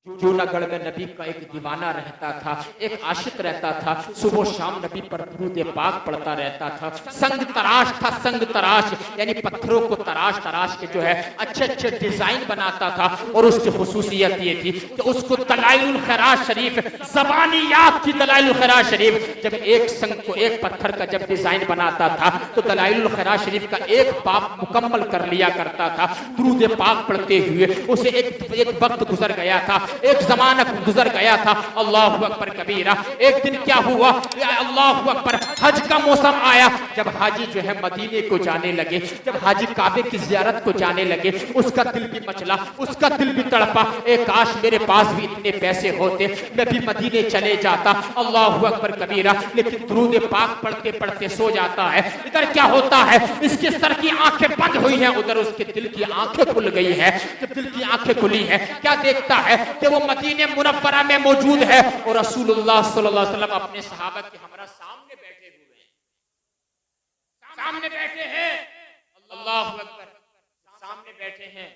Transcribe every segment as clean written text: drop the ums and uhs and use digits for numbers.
जूनागढ़ में नबी का एक दीवाना रहता था, एक आशिक रहता था। सुबह शाम नबी पर दुरूद पाक पढ़ता रहता था। संग तराश था, संग तराश यानी पत्थरों को तराश तराश के जो है अच्छे अच्छे डिजाइन बनाता था। और उसकी खुसूसियत ये थी कि उसको दलाइलुल खैरात शरीफ, ज़बानी याद थी दलाइलुल खैरात शरीफ। जब एक संग को एक पत्थर का जब डिजाइन बनाता था तो दलाइलुल खैरात शरीफ का एक बाप मुकम्मल कर लिया करता था दुरूद पाक पढ़ते हुए। उसे एक वक्त गुजर गया था, एक जमाना गुजर गया था। अल्लाहु अकबर कबीरा। एक दिन क्या हुआ, अल्लाहु अकबर, हज का मौसम आया। जब हाजी जो है मदीने को जाने लगे, जब हाजी काबे की ज़ियारत को जाने लगे, उसका दिल भी मचला, उसका दिल भी तड़पा। एक काश मेरे पास भी इतने पैसे होते, मैं भी मदीने चले जाता। अल्लाहु अकबर कबीरा। लेकिन दुरूद पाक पढ़ते पढ़ते सो जाता है। इधर क्या होता है, इसके सर की आंखें बंद हुई हैं, उधर उसके दिल की आंखें खुल गई है। जब दिल की आंखें खुली है, क्या देखता है कि वो मदीने मुनव्वरा में मौजूद है और रसूलुल्लाह सल्लल्लाहु अलैहि वसल्लम अपने सहाबा के हमरा सामने बैठे हुए हैं, सामने बैठे हैं। अल्लाहु अकबर, सामने बैठे हैं।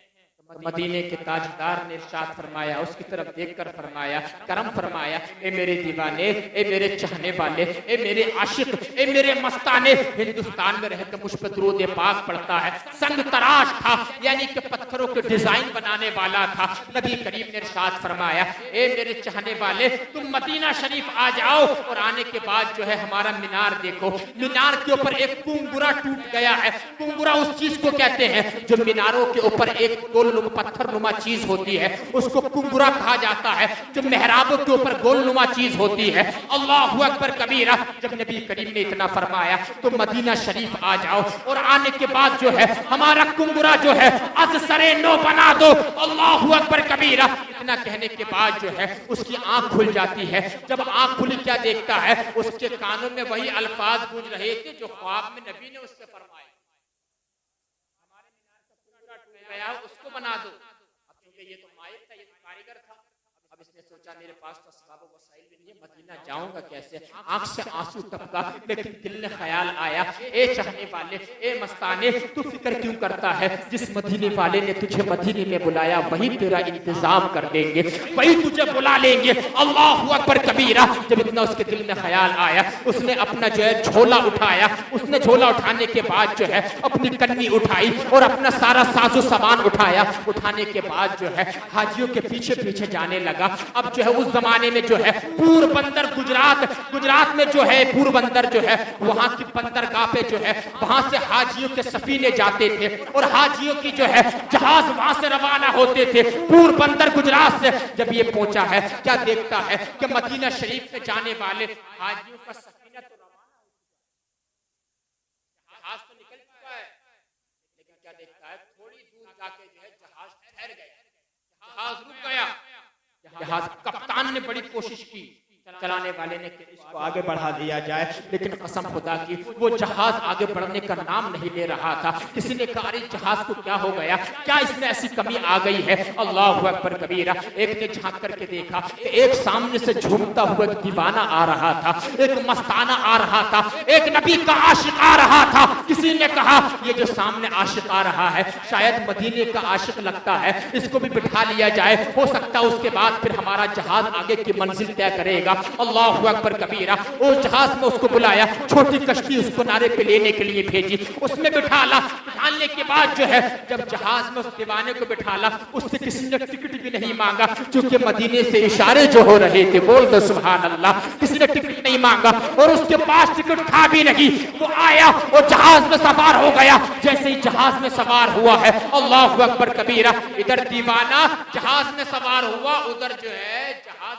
मदीने के ताजदार ने इरशाद फरमाया, उसकी तरफ देखकर फरमाया, करम फरमाया, ए मेरे दीवाने, ए मेरे चाहने वाले, ए मेरे आशिक, ए मेरे मस्ताने, हिंदुस्तान में रहकर मुझ पर दुरूद पाक पढ़ता है। संग तराश था यानी कि पत्थरों के डिजाइन बनाने वाला था। नबी करीम ने इरशाद फरमाया, ए मेरे चाहने वाले, तुम मदीना शरीफ आ जाओ और आने के बाद जो है हमारा मीनार देखो। मीनार के ऊपर एक कुंगुरा टूट गया है। कुंगुरा उस चीज को कहते हैं जो मीनारों के ऊपर एक गोल पत्थर नुमा चीज होती है, उसको कुंगुरा कहा जाता है। जो मेहराबों के ऊपर गोल नुमा चीज होती है। अल्लाहु अकबर कबीरा। जब नबी करीम ने इतना फरमाया तो मदीना शरीफ आ जाओ और आने के बाद जो है हमारा कुंगुरा जो है अज सरे नो बना दो। अल्लाहु अकबर कबीरा। इतना कहने के बाद जो है उसकी आंख खुल जाती है। जब आंख खुली क्या देखता है, उसके कानों में वही अल्फाज गूंज रहे थे जो ख्वाब में नबी ने उससे फरमाए, हमारे मीनार का कुंगुरा टूट गया, उसको बना दो। अब क्योंकि ये तो माइक था, ये तो कारीगर था, अब इसने सोचा मेरे पास तो असबाब व वसाइल भी नहीं है, मदीना जाऊंगा कैसे। आंख से आंसू टपका, लेकिन दिल में ख्याल आया, ए चाहने वाले, ए मस्ताने, तू फिक्र क्यों करता है? जिस मदीने वाले ने तुझे मदीने में बुलाया वही तेरा इंतजाम कर देंगे, वही तुझे बुला लेंगे। अल्लाहु अकबर कबीरा। जब इतना उसके दिल में ख्याल आया, उसने अपना जो है झोला उठाया। उसने झोला उठाने के बाद जो है अपनी कन्नी उठाई और अपना सारा साजो सामान उठाया। उठाने के बाद जो है हाजियों के पीछे पीछे जाने लगा। अब जो है उस जमाने में जो है पोरबंदर, गुजरात में जो है पोरबंदर जो है वहां की बंदरगाह पे जो है वहां से हाजियों के सफीने जाते थे और हाजियों की जो है जहाज वहां से रवाना होते थे पोरबंदर गुजरात से। जब ये पहुंचा है, क्या देखता है कि मदीना शरीफ से जाने वाले हाजियों का सफीना तो रवाना हो चुका है, जहाज तो निकल चुका है, लेकिन क्या देखता है थोड़ी दूर जाके जो है जहाज ठहर गया, जहाज रुक गया। जहाज कप्तान ने बड़ी कोशिश की, चलाने वाले ने कि इसको आगे बढ़ा दिया जाए, लेकिन कसम खुदा की वो जहाज आगे बढ़ने का नाम नहीं ले रहा था। किसी ने कहा अरे जहाज को क्या हो गया, क्या इसमें ऐसी कमी आ गई है? अल्लाहु अकबर कबीरा। एक ने झांक करके देखा कि एक सामने से झूमता हुआ दीवाना आ रहा था, एक मस्ताना आ रहा था, एक नबी का आशिक आ रहा था। किसी ने कहा ये जो सामने आशिक आ रहा है शायद मदीने का आशिक लगता है, इसको भी बिठा लिया जाए, हो सकता है उसके बाद फिर हमारा जहाज आगे की मंजिल तय करेगा। अल्लाहु अकबर कबीरा। वो जहाज में उसको बुलाया, छोटी कश्ती उसको नारे पे लेने के लिए भेजी, उसमें बिठाला। बिठाने के बाद जो है जब जहाज में उस दीवाने को बिठाला, उससे किसी ने टिकट भी नहीं मांगा, क्योंकि मदीने से इशारे जो हो रहे थे, बोल दो सुभान अल्लाह, किसी ने टिकट नहीं मांगा और उसके पास टिकट था भी नहीं। वो आया और जहाज में सवार हो गया। जैसे ही जहाज में सवार हुआ है, अल्लाहु अकबर कबीरा, इधर दीवाना जहाज में सवार हुआ, उधर जो है जहाज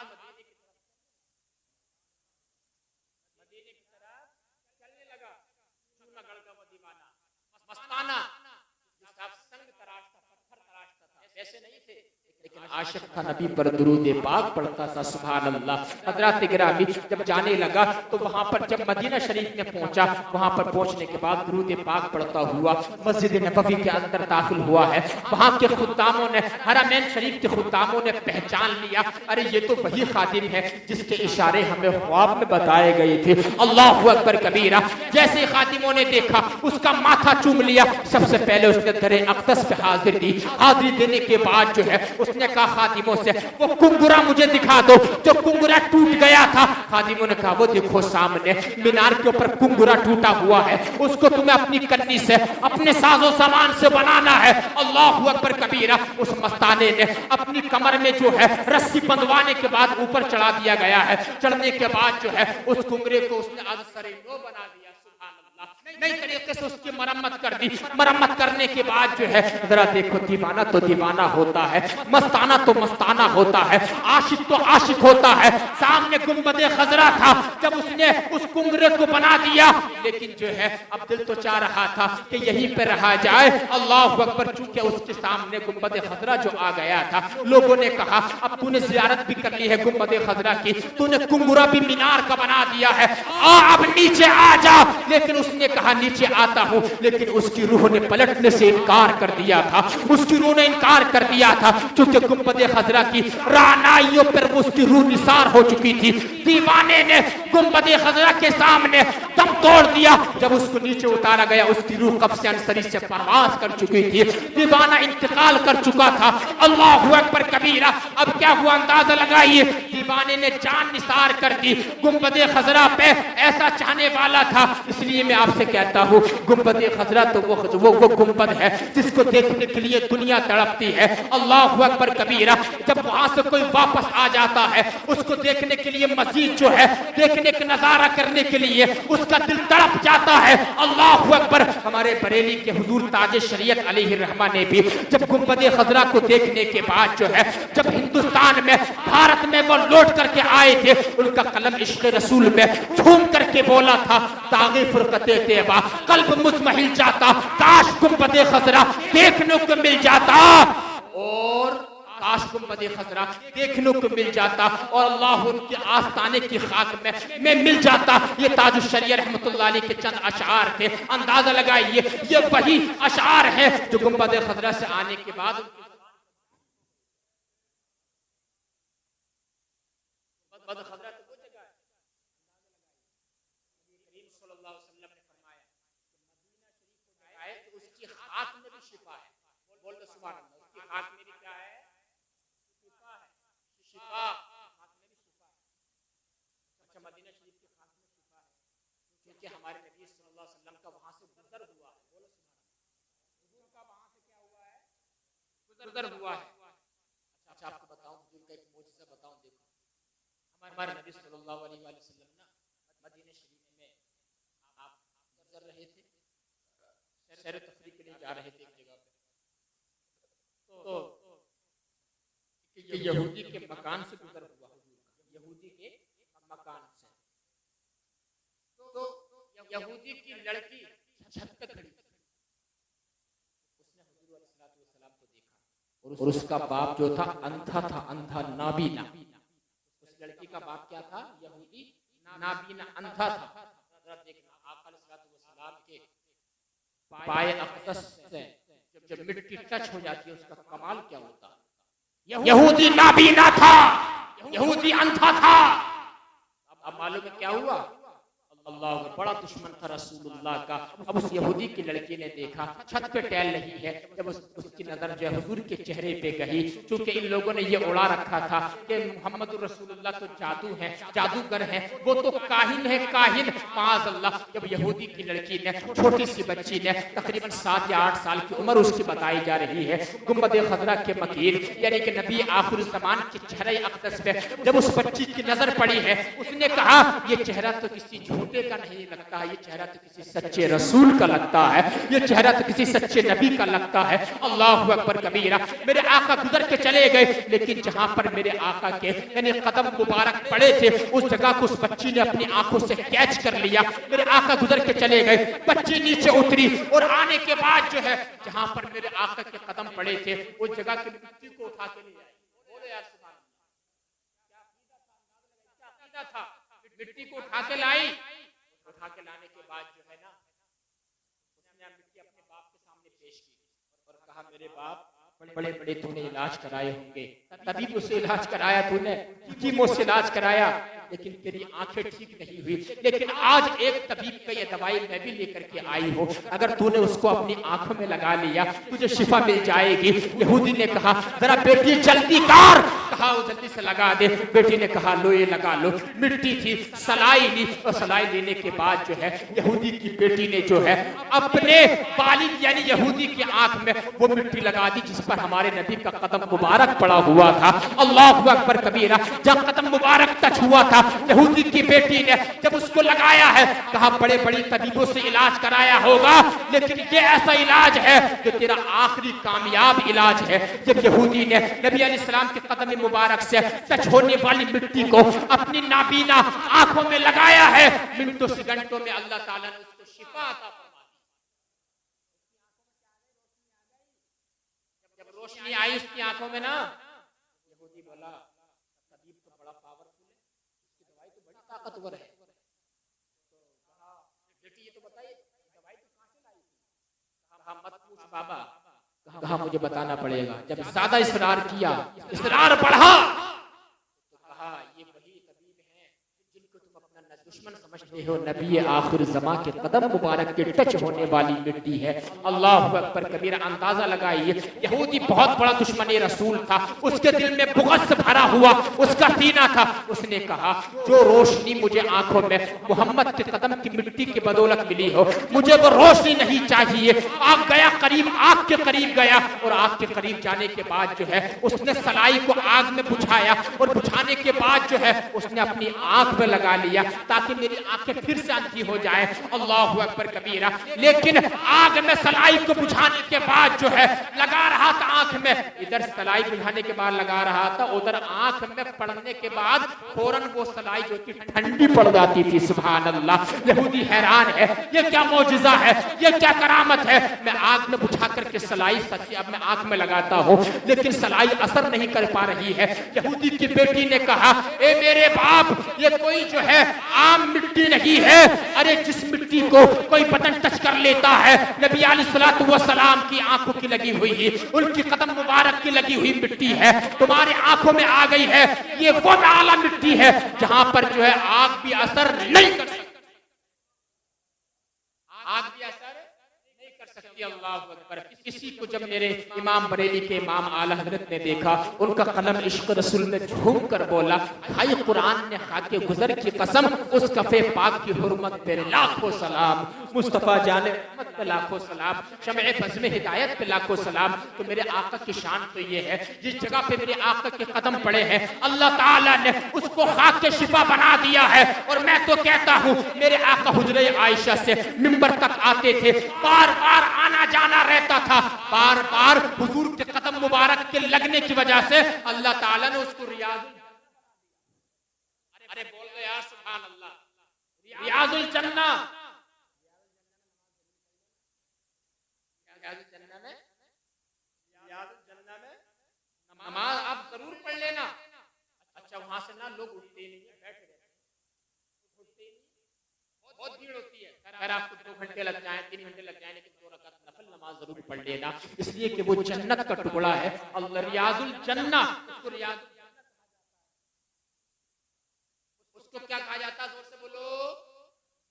ऐसे नहीं थे, लेकिन आशिक था, नबी पर दुरूद पाक पढ़ता था। सुभान अल्लाह। हज़रात गिरामी जब जाने लगा तो वहां पर जब मदीना शरीफ में पहुंचा, वहां पर पहुंचने के बाद दुरूद पाक पढ़ता हुआ मस्जिद नबवी के अंदर दाखिल हुआ है। वहां के खुद्दामों ने, हरमैन शरीफ के खुद्दामों ने पहचान लिया, अरे ये तो वही खादिम है जिसके इशारे हमें ख्वाब में बताए गए थे। अल्लाहु अकबर कबीरा। जैसे खादिमों ने देखा, उसका माथा चूम लिया। सबसे पहले उसने दरे अक़दस पे हाजिर दी। हाजिरी देने के बाद जो है उसने उसने कहा खादिमों से वो कुंगुरा मुझे दिखा दो जो कुंगुरा टूट गया था। खादिमों ने कहा वो देखो सामने मीनार के ऊपर कुंगुरा टूटा हुआ है, उसको तुम्हें अपनी कन्नी से अपने साजो सामान से बनाना है। अल्लाहु अकबर कबीरा। उस मस्ताने ने अपनी कमर में जो है रस्सी बंधवाने के बाद ऊपर चढ़ा दिया गया है। चढ़ने के बाद जो है उस कुंगरे को उसने आज सरेंडो बना दिया। नई तरीके से उसकी मरम्मत कर दी। मरम्मत करने के बाद जो है जरा देखो, दीवाना तो दीवाना होता है, मस्ताना तो मस्ताना होता है, आशिक तो आशिक होता है। सामने गुंबदे खजरा था, जब उसने उस कुंगरे को बना दिया, लेकिन जो है अब दिल तो चाह रहा था कि यहीं पे रहा जाए। अल्लाह अकबर। चूंकि उसके सामने गुंबदे खजरा जो आ गया था, लोगों ने कहा अब तूने जियारत भी कर ली है गुंबदे खजरा की, तूने कुंगुरा भी मीनार का बना दिया है, अब नीचे आ जा। लेकिन उसने कहा नीचे आता हूं, लेकिन उसकी रूह ने पलटने से इनकार कर दिया था। उसकी रूह ने इनकार कर दिया था, क्योंकि गुंबदे खजरा की रानाइयों पर उसकी रूह निसार हो चुकी थी। दीवाने ने गुंबदे खजरा के सामने दम तोड़ दिया। जब उसको नीचे उतारा गया, उसकी रूह कब्ज़े अंसरी से परवाज कर चुकी थी। दीवाना इंतकाल कर चुका था। अल्लाहु अकबर कबीरा। अब क्या हुआ अंदाजा लगाइए। दीवाने ने जान निसार कर दी गुंबदे खजरा पे। ऐसा चाहने वाला था। इसलिए मैं आपसे कहता हूँ, गुंबदे खजरा तो वो गुंबद है जिसको देखने के लिए दुनिया तड़पती है। अल्लाहु अकबर कबीरा। जब वहां से कोई वापस आ जाता है, उसको देखने के लिए मजीद जो है देखने का नजारा करने के लिए उसका दिल तड़प जाता है। अल्लाहु अकबर। हमारे बरेली के हुजूर ताजे शरीयत अलैहि रहमा ने भी जब गुंबदे खजरा को देखने के बाद जो है, जब हिंदुस्तान में भारत में वो लौट करके आए थे, उनका कलम इश्क रसूल में झूम करके बोला था, तागे फुरकते तेबा कल्ब मुतमहिल जाता, काश गुंबदे खजरा देखने को मिल जाता, और काश गुंबदे खजरा देखने को मिल जाता, और अल्लाह उनके आस्ताने की खाक में मिल जाता। ये ताजुल शरिया रहमतुल्लाह अलैह के चंद अशआर थे। अंदाजा लगाइए, ये वही अशआर है जो गुंबदे खजरा से आने के बाद उसकी खाक में भी शिफा है। बोल दो सुभान अल्लाह। उसकी खाक में भी क्या है? शिफा है। शिफा खाक में भी शिफा है। अच्छा, मदीना शरीफ की खाक में शिफा है, क्योंकि हमारे नबी सल्लल्लाहु अलैहि वसल्लम का वहां से गुजर हुआ है। बोलो सुभान अल्लाह। हुजूर का वहां से क्या हुआ है? गुजर हुआ है। अच्छा, आपको बताऊं, हुजूर का एक मोजिज़ा बताऊं। देखो, हमारे नबी सल्लल्लाहु अलैहि वसल्लम ना मदीना शरीफ में आप गुजर रहे थे, सैर तफरीह के लिए जा रहे थे एक जगह पे, तो यहूदी के मकान से गुजर हुआ हुजूर का, यहूदी के मकान से। तो यहूदी की लड़की छत पे खड़ी थी, उसने हुजूर अलैहिस्सलातु वस्सलाम को देखा, और उसका बाप जो था अंधा था, अंधा नाबीना। उस लड़की का बाप क्या था? यहूदी नाबीना, अंधा था। देखना आका अलैहिस्सलातु वस्सलाम के पाए अक़दस से जब मिट्टी टच हो जाती है, उसका कमाल क्या होता है। यहूदी नाबीना था, यहूदी अंधा था। अब मालूम है क्या हुआ? अल्लाह बड़ा दुश्मन था रसूलुल्लाह का। अब उस यहूदी की लड़की ने देखा छत पे टहल रही है, जब उसकी नजर जो है हुजूर के चेहरे पे गई, क्योंकि इन लोगों ने ये उड़ा रखा था कि मोहम्मद रसूलुल्लाह तो जादू है, जादूगर है, वो तो काहिन है, काहिन। माअज़ल्लाह। जब यहूदी की लड़की ने, छोटी सी बच्ची ने, तकरीबन 7 या 8 साल की उम्र उसकी बताई जा रही है, गुंबदे खजरा के मकीर यानी कि नबी आखिर ज़मान के चेहरे अक़दस पे जब उस बच्ची की नजर पड़ी है, उसने कहा ये चेहरा तो किसी झूठे का नहीं लगता है, ये चेहरा तो किसी सच्चे रसूल का लगता है, ये चेहरा तो किसी सच्चे नबी का लगता है। अल्लाहु अकबर कबीरा। मेरे आका गुजर के चले गए, लेकिन जहां पर मेरे आका के यानी कदम मुबारक पड़े थे, उस जगह को उस बच्ची ने अपनी आंखों से कैच कर लिया। मेरे आका गुजर के चले गए, बच्ची नीचे उतरी, और आने के बाद जो है जहां पर मेरे आका के कदम पड़े थे, उस जगह की मिट्टी को उठा के ले आए। बोले यार सुभान अल्लाह, क्या था? मिट्टी को उठा के लाई। उठा के लाने के बाद जो है ना, उसने मिट्टी अपने बाप के सामने पेश की और कहा, मेरे बाप बड़े बड़े तूने इलाज कराए होंगे, तभी उसे इलाज कराया तूने, कीमो से इलाज कराया, लेकिन तेरी आंखें ठीक नहीं हुई, लेकिन आज एक तबीब का ये दवाई मैं भी लेकर के आई हूँ, अगर तूने उसको अपनी आंखों में लगा लिया तुझे शिफा मिल जाएगी। यहूदी ने कहा जरा बेटी जल्दी कर, कहा वो जल्दी से लगा दे। बेटी ने कहा लो ये लगा लो। मिट्टी थी, सलाई ली, और सलाई लेने के बाद जो है यहूदी की बेटी ने जो है अपने बालिग यानी यहूदी की आंख में वो मिट्टी लगा दी जिस पर हमारे नबी का कदम मुबारक पड़ा हुआ था। अल्लाहु अकबर कबीरा। जब कदम मुबारक टच हुआ था, यहूदी की बेटी ने जब उसको लगाया है, कहा बड़े बड़ी तबीबों से इलाज कराया होगा, लेकिन ये ऐसा इलाज है जो तेरा आखिरी कामयाब इलाज है। जब यहूदी ने नबी अलैहिस्सलाम के कदम मुबारक से टच होने वाली मिट्टी को अपनी नाबीना आंखों में लगाया है, मिनटों सेकंडों में अल्लाह ताला ने उसको शिफा अता फरमा दी। जब रोशनी आई उसकी आंखों में ना, यहूदी बोला तबीब तो बड़ा पावरफुल है, इसकी दवाई तो बड़ी ताकतवर है। तो कहा बेटी ये तो बताइए दवाई तो कहां से लाई? कहा मत पूछ बाबा, कहा मुझे बताना पड़ेगा। जब ज्यादा इसरार किया, इसरार बढ़ा, तो कहा ये वही तबीब हैं जिनको तुम अपना दुश्मन समझते हो, नबी आखिर ज़मा के कदम मुबारक के टच होने वाली मिट्टी है। अल्लाहु अकबर कबीरा। अंदाजा लगाइए, यहूदी बहुत बड़ा दुश्मन रसूल था, उसके दिल में बुग़्ज़ भरा हुआ उसका सीना था। उसने कहा जो रोशनी मुझे आंखों में मोहम्मद के कदम की मिट्टी की बदौलत मिली हो, मुझे वो रोशनी नहीं चाहिए। आग गया करीब, आग के करीब गया, और आग के करीब जाने के बाद जो है उसने सलाई को आग में बुझाया, और बुझाने के बाद जो है उसने अपनी आंख में लगा लिया ताकि मेरी आंखें फिर से अंधी हो जाए। अल्लाहु अकबर कबीरा। लेकिन आग में सलाई को बुझाने के बाद जो है लगा रहा था आंख में, इधर सलाई बुझाने के बाद लगा रहा था, उधर आंख में पड़ने के बाद फौरन वो सलाई जो थी ठंडी पड़ जाती थी। सुभान अल्लाह। यहूदी हैरान है, ये क्या मौजिजा है, ये क्या करामत है। मैं आग में बुझा करके सलाई सच्ची अब मैं आंख में लगाता हूँ, लेकिन सलाई असर नहीं कर पा रही है। यहूदी की बेटी ने कहा ए मेरे बाप, ये कोई जो है आम मिट्टी नहीं है, अरे जिस मिट्टी को कोई बटन टच कर लेता है, नबी अलैहिस्सलातु वस्सलाम की आंखों की लगी हुई है, उनकी कदम मुबारक की लगी हुई मिट्टी है, तुम्हारी आंखों में आ गई है। ये वो आला मिट्टी है जहां पर जो है आग भी असर नहीं कर सकती, आग भी असर नहीं कर सकती। अल्लाह अकबर। इसी को जब मेरे इमाम बरेली के इमाम आला हजरत ने देखा, उनका कलम इश्क रसूल में झूम कर बोला, भाई कुरान ने खाके गुजर की कसम, उस कफे पाक की हुर्मत पे लाखों सलाम, मुस्तफा जाने रहमत पे लाखों सलाम, शमए बज़्म हिदायत पे लाखों सलाम। तो मेरे आका की शान तो ये है, जिस जगह पे मेरे आका के कदम पड़े हैं, अल्लाह ताला ने उसको खाक के शिफा बना दिया है। और मैं तो कहता हूँ मेरे आका हुजरे आयशा से मिंबर तक आते थे, बार बार आना जाना रहता था, बार बार हुजूर के कदम मुबारक के लगने की वजह से अल्लाह ताला ने उसको रियाज, अरे बोल दो यार सुभान अल्लाह, रियाजुल जन्ना, रियाजुल जन्ना में नमाज आप जरूर पढ़ लेना। अच्छा वहां से ना लोग उठते नहीं है, बैठ गए, उठते नहीं, बहुत भीड़ होती है। अगर आपको 2 घंटे लग जाए, 3 घंटे लग जाए, लेकिन 2 रकात नफल नमाज जरूर पढ़ लेना, इसलिए कि वो जन्नत का टुकड़ा है। अल्लाह रियाजुल जन्ना, उसको रियाज, उसको क्या कहा जाता है, जोर से बोलो,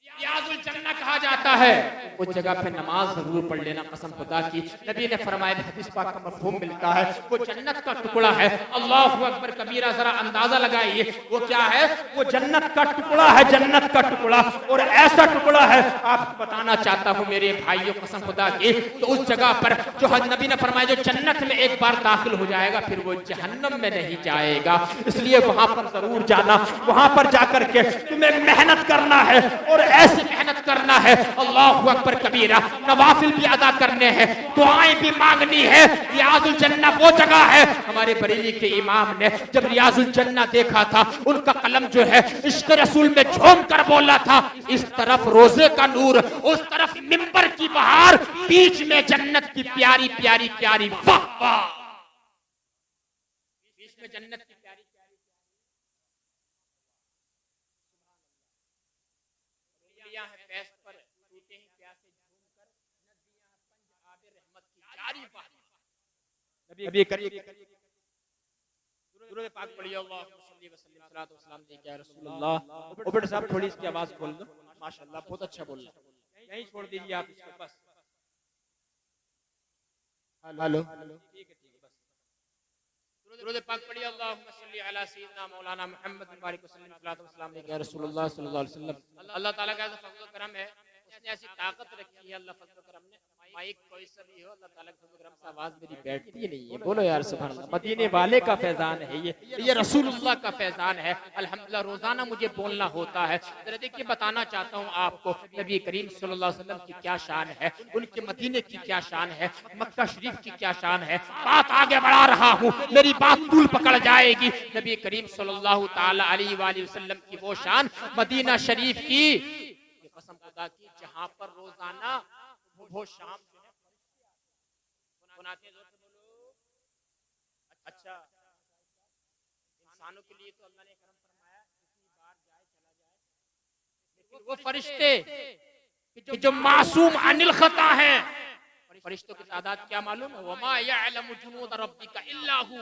रियाजुल जन्ना कहा जाता है। उस जगह पे नमाज जरूर पढ़ लेना, कसम खुदा की। नबी ने फरमाया, हदीस पाक का मफहूम मिलता है, वो जन्नत का टुकड़ा है। अल्लाहु अकबर कबीरा। जरा अंदाजा लगाइए वो क्या है, वो जन्नत का टुकड़ा है, जन्नत का टुकड़ा, और ऐसा टुकड़ा है आपको बताना चाहता हूँ मेरे भाइयों, कसम खुदा की। तो उस जगह पर जो नबी ने फरमाया, जो जन्नत में एक बार दाखिल हो जाएगा फिर वो जहन्नम में नहीं जाएगा, इसलिए वहां पर जरूर जाना। वहां पर जाकर के तुम्हें मेहनत करना है, और ऐसी मेहनत करना है, अल्लाहु अकबर कबीरा, नवाफिल भी अदा करने हैं, दुआएं भी मांगनी है। रियाजुल जन्ना वो जगह है, हमारे बरेली के इमाम ने जब रियाजुल जन्ना देखा था, उनका कलम जो है इश्क रसूल में झूम कर बोला था, इस तरफ रोजे का नूर, उस तरफ मिंबर की बहार, बीच में जन्नत की प्यारी प्यारी प्यारी, वाह वाह, बीच में जन्नत की प्यारी प्यारी, नदियां हैं पैस पर, टूटे हैं प्यासे झूमकर, नदियां हैं पंज आबे रहमत की जारी बहाती। नबी करिए दुरूद पाक पढ़िए। अल्लाहुम्मा सल्ली व सल्लिम सलातो व सलाम अलैका या रसूलल्लाह। ओ बेटा साहब थोड़ी इसकी आवाज खोल दो, माशाअल्लाह बहुत अच्छा बोल रहा है। यहीं छोड़ दीजिए आप इसको बस। हेलो ठीक है बस। दुरूद पाक पढ़िए। अल्लाहुम्मा सल्ली अला सय्यिदिना मौलाना मुहम्मद मुबारक वसल्लम सलातो व सलाम अलैका या रसूलल्लाह सल्लल्लाहु अलैहि वसल्लम। अल्लाह ताला का ऐसा फज़ल व करम है, उसने ऐसी ताकत रखी है अल्लाह फज़ल व करम ने। माइक कोई सा भी हो, अल्लाह ताला के फज़ल व करम से आवाज मेरी बैठती नहीं है। बोलो यार सुभान अल्लाह। मदीने वाले का फैजान है ये रसूलुल्लाह का फैजान है। अल्हम्दुलिल्लाह रोजाना मुझे बोलना होता है। जरा देखिए बताना चाहता हूँ आपको नबी करीम सल्लल्लाहु अलैहि वसल्लम की क्या शान है, उनके मदीने की क्या शान है, मक्का शरीफ की क्या शान है। बात आगे बढ़ा रहा हूँ, मेरी बात तूल पकड़ जाएगी। नबी करीम सल्लल्लाहु ताला अलैहि वसल्लम की वो शान मदीना शरीफ की, कसम खुदा की, जहाँ पर रोजाना वो शाम जो है सुनाते हैं। जोर से बोलो। अच्छा, इंसानों के लिए तो अल्लाह ने करम फरमाया किसी बार जाए चला जाए, लेकिन वो फरिश्ते जो मासूम अनिल खता है, फरिश्तों की तादाद क्या मालूम है? वमा यअलमु जुनूद रब्बिका इल्ला हु।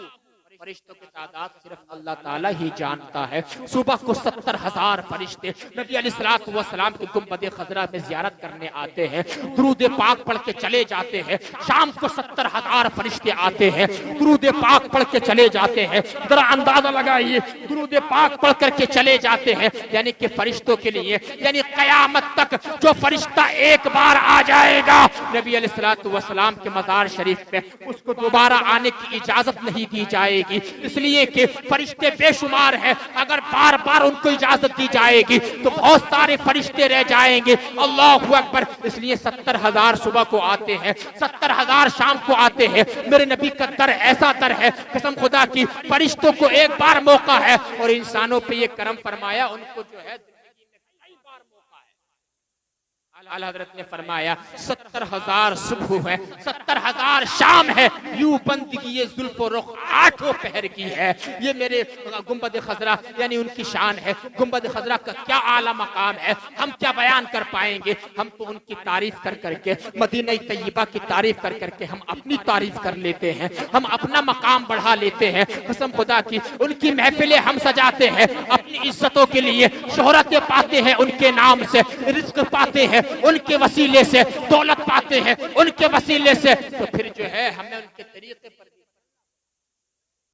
फरिश्तों की तादाद सिर्फ अल्लाह ताला ही जानता है। सुबह को 70,000 फरिश्ते नबी अलैहिस्सलातु वस्सलाम के गुंबद खजरा में जियारत करने आते हैं, दुरूद पाक पढ़ के चले जाते हैं। शाम को 70,000 फरिश्ते आते हैं, दुरूद पाक पढ़ के चले जाते हैं। जरा अंदाजा लगाइए, दुरूद पाक पढ़ करके चले जाते हैं, यानी कि फरिश्तों के लिए, यानी कयामत तक जो फरिश्ता एक बार आ जाएगा नबी अलैहिस्सलातु वस्सलाम के मज़ार शरीफ पे, उसको दोबारा आने की इजाजत नहीं दी जाएगी, इसलिए कि फरिश्ते बेशुमार हैं। अगर बार बार उनको इजाजत दी जाएगी तो बहुत सारे फरिश्ते रह जाएंगे। अल्लाहु अकबर। इसलिए 70,000 सुबह को आते हैं, 70,000 शाम को आते हैं। मेरे नबी का दर ऐसा दर है, कसम खुदा की, फरिश्तों को एक बार मौका है और इंसानों पे ये करम फरमाया, उनको जो है आला हज़रत ने फरमाया 70,000 सुबह है, 70,000 शाम है, यूं बंदगी ये जुल्फ़ो रुख 8 पहर की है। ये मेरे गुंबद खजरा यानी उनकी शान है। गुंबद खजरा का क्या आला मकाम है, हम क्या बयान कर पाएंगे। हम तो उनकी तारीफ कर करके, मदीना तैयबा की तारीफ कर करके हम अपनी तारीफ कर लेते हैं, हम अपना मकाम बढ़ा लेते हैं। कसम खुदा की, उनकी महफिलें हम सजाते हैं अपनी इज्जतों के लिए, शोहरतें पाते हैं उनके नाम से, रिज़्क़ पाते हैं उनके वसीले से, दौलत पाते हैं उनके वसीले से, तो फिर जो है हमें उनके तरीके